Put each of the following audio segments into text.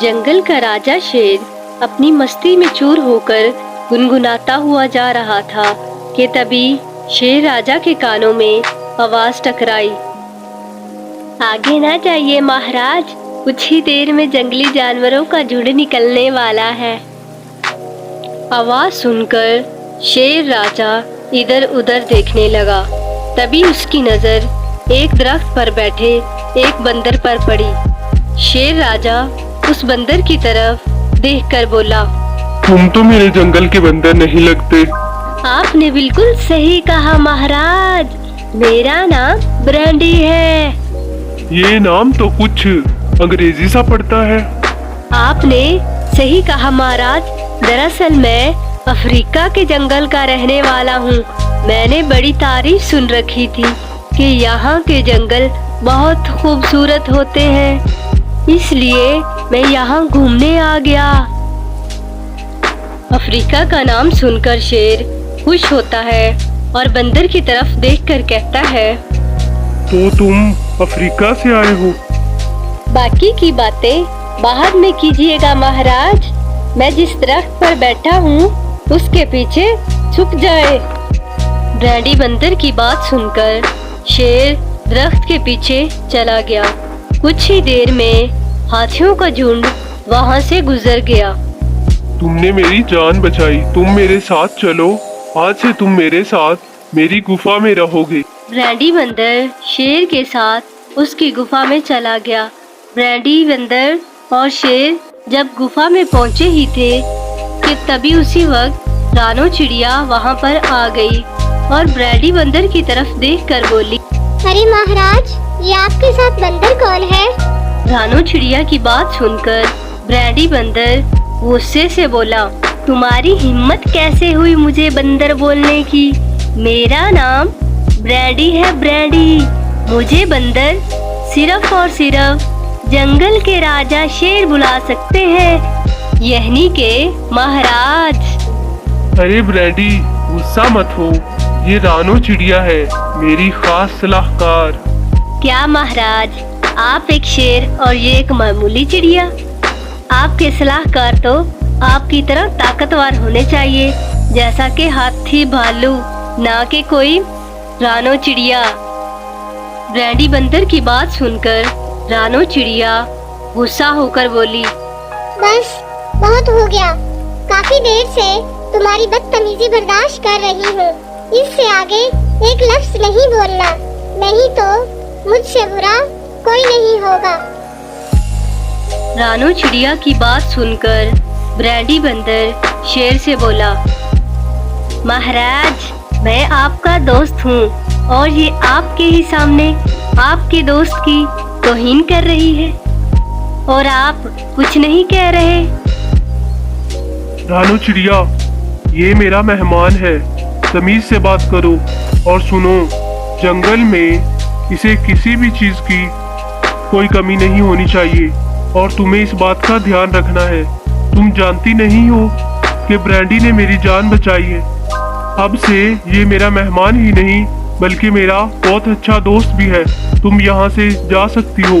जंगल का राजा शेर अपनी मस्ती में चूर होकर गुनगुनाता हुआ जा रहा था कि तभी शेर राजा के कानों में आवाज टकराई। आगे ना जाइए महाराज, कुछ ही देर में जंगली जानवरों का झुंड निकलने वाला है। आवाज सुनकर शेर राजा इधर उधर देखने लगा। तभी उसकी नजर एक दरख्त पर बैठे एक बंदर पर पड़ी। शेर राजा उस बंदर की तरफ देखकर बोला, तुम तो मेरे जंगल के बंदर नहीं लगते। आपने बिल्कुल सही कहा महाराज, मेरा नाम ब्रैंडी है। ये नाम तो कुछ अंग्रेजी सा पड़ता है। आपने सही कहा महाराज, दरअसल मैं अफ्रीका के जंगल का रहने वाला हूँ। मैंने बड़ी तारीफ सुन रखी थी कि यहाँ के जंगल बहुत खूबसूरत होते हैं, इसलिए मैं यहाँ घूमने आ गया। अफ्रीका का नाम सुनकर शेर खुश होता है और बंदर की तरफ देखकर कहता है, तो तुम अफ्रीका से आए हो? बाकी की बातें बाद में कीजिएगा महाराज। मैं जिस दरख्त पर बैठा हूँ उसके पीछे छुप जाए। ब्रैंडी बंदर की बात सुनकर शेर दरख्त के पीछे चला गया। कुछ ही देर में हाथियों का झुंड वहाँ से गुजर गया। तुमने मेरी जान बचाई, तुम मेरे साथ चलो। आज से तुम मेरे साथ मेरी गुफा में रहोगे। ब्रैंडी बंदर शेर के साथ उसकी गुफा में चला गया। ब्रैंडी बंदर और शेर जब गुफा में पहुँचे ही थे कि तभी उसी वक्त रानो चिड़िया वहाँ पर आ गई और ब्रैंडी बंदर की तरफ देखकर बोली, अरे महाराज, ये आपके साथ बंदर कौन है? रानो चिड़िया की बात सुनकर ब्रैंडी बंदर गुस्से से बोला, तुम्हारी हिम्मत कैसे हुई मुझे बंदर बोलने की? मेरा नाम ब्रैंडी है, ब्रैंडी। मुझे बंदर सिर्फ और सिर्फ जंगल के राजा शेर बुला सकते हैं, यहनी के महाराज। अरे ब्रैंडी, गुस्सा मत हो, ये रानो चिड़िया है, मेरी खास सलाहकार। क्या महाराज, आप एक शेर और ये एक मामूली चिड़िया? आपके सलाहकार तो आपकी तरह ताकतवर होने चाहिए, जैसा कि हाथी भालू, ना कि कोई रानो चिड़िया। ब्रैंडी बंदर की बात सुनकर रानो चिड़िया गुस्सा होकर बोली, बस बहुत हो गया, काफी देर से तुम्हारी बदतमीजी बर्दाश्त कर रही हूँ। इससे आगे एक लफ्ज नहीं बोलना, नहीं तो मुझसे बुरा कोई नहीं होगा। रानो चिड़िया की बात सुनकर ब्रैंडी बंदर शेर से बोला, महाराज, मैं आपका दोस्त हूँ और ये आपके ही सामने आपके दोस्त की तौहीन कर रही है और आप कुछ नहीं कह रहे। रानो चिड़िया, ये मेरा मेहमान है, तमीज से बात करो। और सुनो, जंगल में इसे किसी भी चीज की कोई कमी नहीं होनी चाहिए और तुम्हें इस बात का ध्यान रखना है। तुम जानती नहीं हो कि ब्रैंडी ने मेरी जान बचाई है। अब से ये मेरा मेहमान ही नहीं बल्कि मेरा बहुत अच्छा दोस्त भी है। तुम यहाँ से जा सकती हो।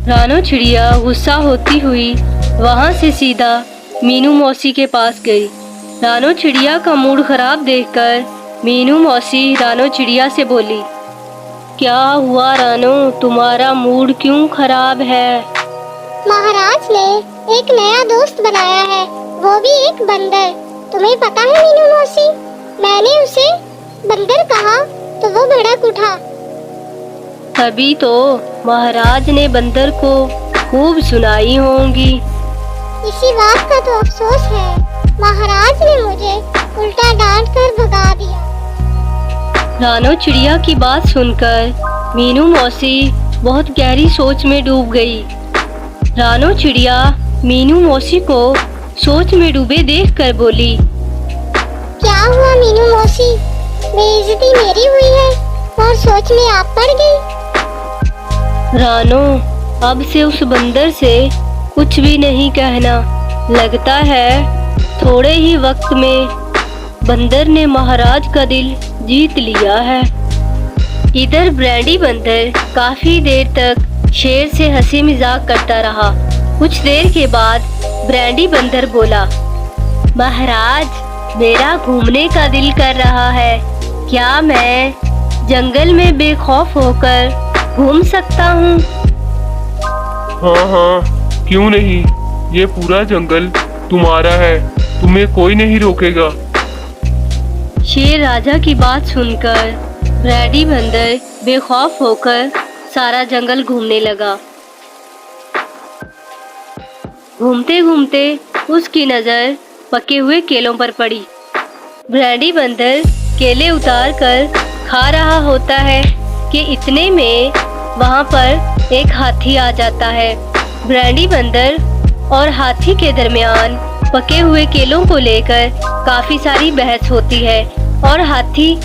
रानो चिड़िया गुस्सा होती हुई वहाँ से सीधा मीनू मौसी के पास गई। रानो चिड़िया का मूड खराब देखकर मीनू मौसी रानो चिड़िया से बोली, क्या हुआ रानो, तुम्हारा मूड क्यों खराब है? महाराज ने एक नया दोस्त बनाया है, वो भी एक बंदर। तुम्हें पता है मीनू मौसी, मैंने उसे बंदर कहा तो वो भड़क उठा। तभी तो महाराज ने बंदर को खूब सुनाई होंगी। इसी बात का तो अफसोस है, महाराज ने मुझे उल्टा डांट कर भगा दिया। रानो चिड़िया की बात सुनकर मीनू मौसी बहुत गहरी सोच में डूब गई। रानो चिड़िया मीनू मौसी को सोच में डूबे देखकर बोली, क्या हुआ मीनू मौसी, बेइज्जती मेरी हुई है और सोच में आप पड़ गई? रानो, अब से उस बंदर से कुछ भी नहीं कहना। लगता है थोड़े ही वक्त में बंदर ने महाराज का दिल जीत लिया है। इधर ब्रैंडी बंदर काफी देर तक शेर से हंसी मजाक करता रहा। कुछ देर के बाद ब्रैंडी बंदर बोला, महाराज, मेरा घूमने का दिल कर रहा है। क्या मैं जंगल में बेखौफ होकर घूम सकता हूँ? हाँ हाँ, क्यों नहीं। ये पूरा जंगल तुम्हारा है, तुम्हें कोई नहीं रोकेगा। शेर राजा की बात सुनकर ब्रैंडी बंदर बेखौफ होकर सारा जंगल घूमने लगा। घूमते घूमते उसकी नजर पके हुए केलों पर पड़ी। ब्रैंडी बंदर केले उतार कर खा रहा होता है कि इतने में वहाँ पर एक हाथी आ जाता है। ब्रैंडी बंदर और हाथी के दरमियान पके हुए केलों को लेकर काफी सारी बहस होती है और हाथी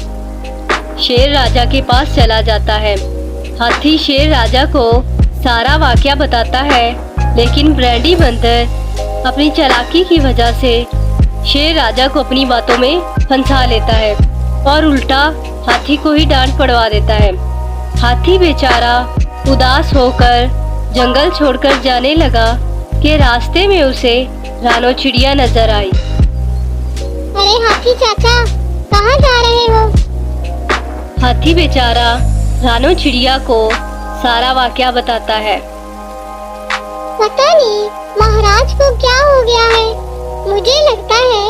शेर राजा के पास चला जाता है। हाथी शेर राजा को सारा वाकया बताता है, लेकिन ब्रैंडी बंदर अपनी चालाकी की वजह से शेर राजा को अपनी बातों में फंसा लेता है और उल्टा हाथी को ही डांट पड़वा देता है। हाथी बेचारा उदास होकर जंगल छोड़कर जाने लगा कि रास्ते में उसे रानो चिड़िया नजर आई। अरे हाथी चाचा, कहाँ जा रहे हो? हाथी बेचारा रानो चिड़िया को सारा वाकया बताता है। पता नहीं महाराज को क्या हो गया है। मुझे लगता है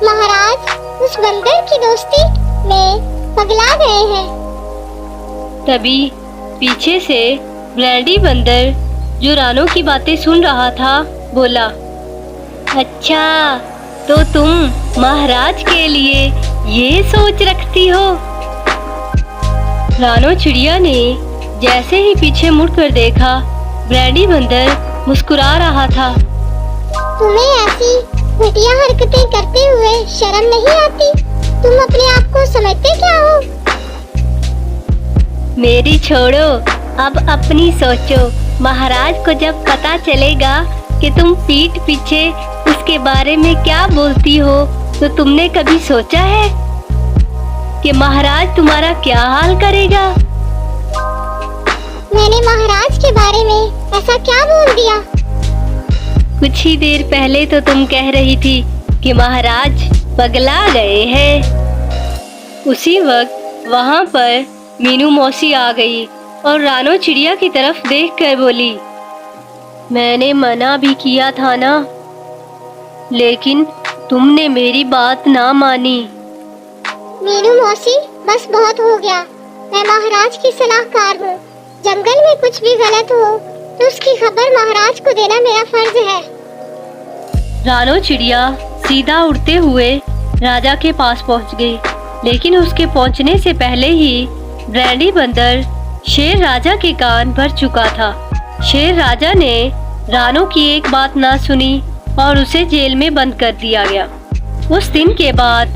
महाराज उस बंदर की दोस्ती में पगला गए हैं। तभी पीछे से ब्रैंडी बंदर, जो रानो की बातें सुन रहा था, बोला, अच्छा, तो तुम महाराज के लिए ये सोच रखती हो? रानो चिड़िया ने जैसे ही पीछे मुड़कर देखा, ब्रैंडी बंदर मुस्कुरा रहा था। तुम्हें ऐसी घटिया हरकतें करते हुए शर्म नहीं आती? तुम अपने आप को समझते क्या हो? मेरी छोड़ो, अब अपनी सोचो। महाराज को जब पता चलेगा कि तुम पीठ पीछे उसके बारे में क्या बोलती हो, तो तुमने कभी सोचा है कि महाराज तुम्हारा क्या हाल करेगा? मैंने महाराज के बारे में ऐसा क्या बोल दिया? कुछ ही देर पहले तो तुम कह रही थी कि महाराज पगला गए हैं। उसी वक्त वहाँ पर मीनू मौसी आ गई और रानो चिड़िया की तरफ देखकर बोली, मैंने मना भी किया था ना, लेकिन तुमने मेरी बात ना मानी। मीनू मौसी, बस बहुत हो गया। मैं महाराज की सलाहकार हूँ। जंगल में कुछ भी गलत हो तो उसकी खबर महाराज को देना मेरा फर्ज है। रानो चिड़िया सीधा उड़ते हुए राजा के पास पहुँच गई, लेकिन उसके पहुँचने से पहले ही ब्रैंडी बंदर शेर राजा के कान भर चुका था। शेर राजा ने रानो की एक बात ना सुनी और उसे जेल में बंद कर दिया गया। उस दिन के बाद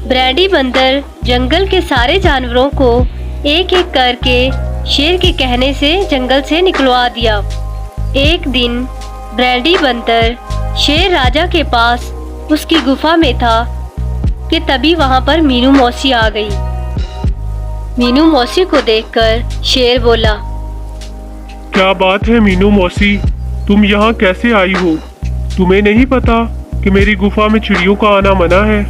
ब्रैंडी बंदर जंगल के सारे जानवरों को एक एक करके शेर के कहने से जंगल से निकलवा दिया। एक दिन ब्रैंडी बंदर शेर राजा के पास उसकी गुफा में था कि तभी वहाँ पर मीनू मौसी आ गई। मीनू मौसी को देखकर शेर बोला, क्या बात है मीनू मौसी, तुम यहाँ कैसे आई हो? तुम्हें नहीं पता कि मेरी गुफा में चिड़ियों का आना मना है?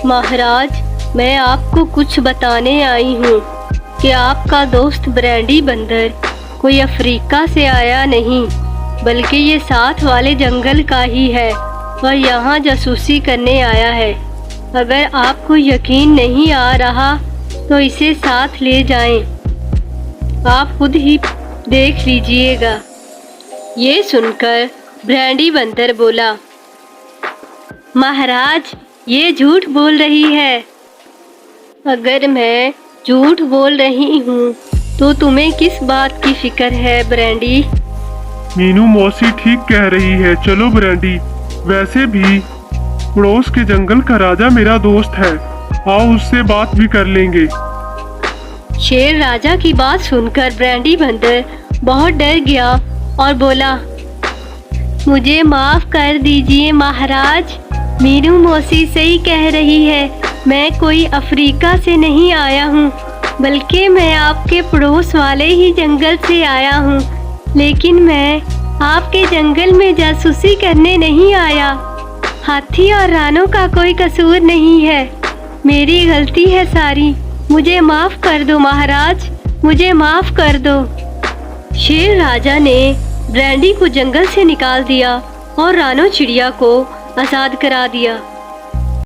महाराज, मैं आपको कुछ बताने आई हूँ कि आपका दोस्त ब्रैंडी बंदर कोई अफ्रीका से आया नहीं, बल्कि ये साथ वाले जंगल का ही है और यहाँ जासूसी करने आया है। अगर आपको यकीन नहीं आ रहा तो इसे साथ ले जाएं। आप खुद ही देख लीजिएगा। ये सुनकर ब्रैंडी बंदर बोला, महाराज, ये झूठ बोल रही है। अगर मैं झूठ बोल रही हूँ तो तुम्हें किस बात की फिक्र है ब्रैंडी? मीनू मौसी ठीक कह रही है। चलो ब्रैंडी, वैसे भी पड़ोस के जंगल का राजा मेरा दोस्त है, आओ उससे बात भी कर लेंगे। शेर राजा की बात सुनकर ब्रैंडी बंदर बहुत डर गया और बोला, मुझे माफ कर दीजिए महाराज, मीनू मौसी सही कह रही है। मैं कोई अफ्रीका से नहीं आया हूँ, बल्कि मैं आपके पड़ोस वाले ही जंगल से आया हूँ। लेकिन मैं आपके जंगल में जासूसी करने नहीं आया। हाथी और रानों का कोई कसूर नहीं है, मेरी गलती है सारी। मुझे माफ कर दो महाराज, मुझे माफ कर दो। शेर राजा ने ब्रैंडी को जंगल से निकाल दिया और रानो चिड़िया को आजाद करा दिया।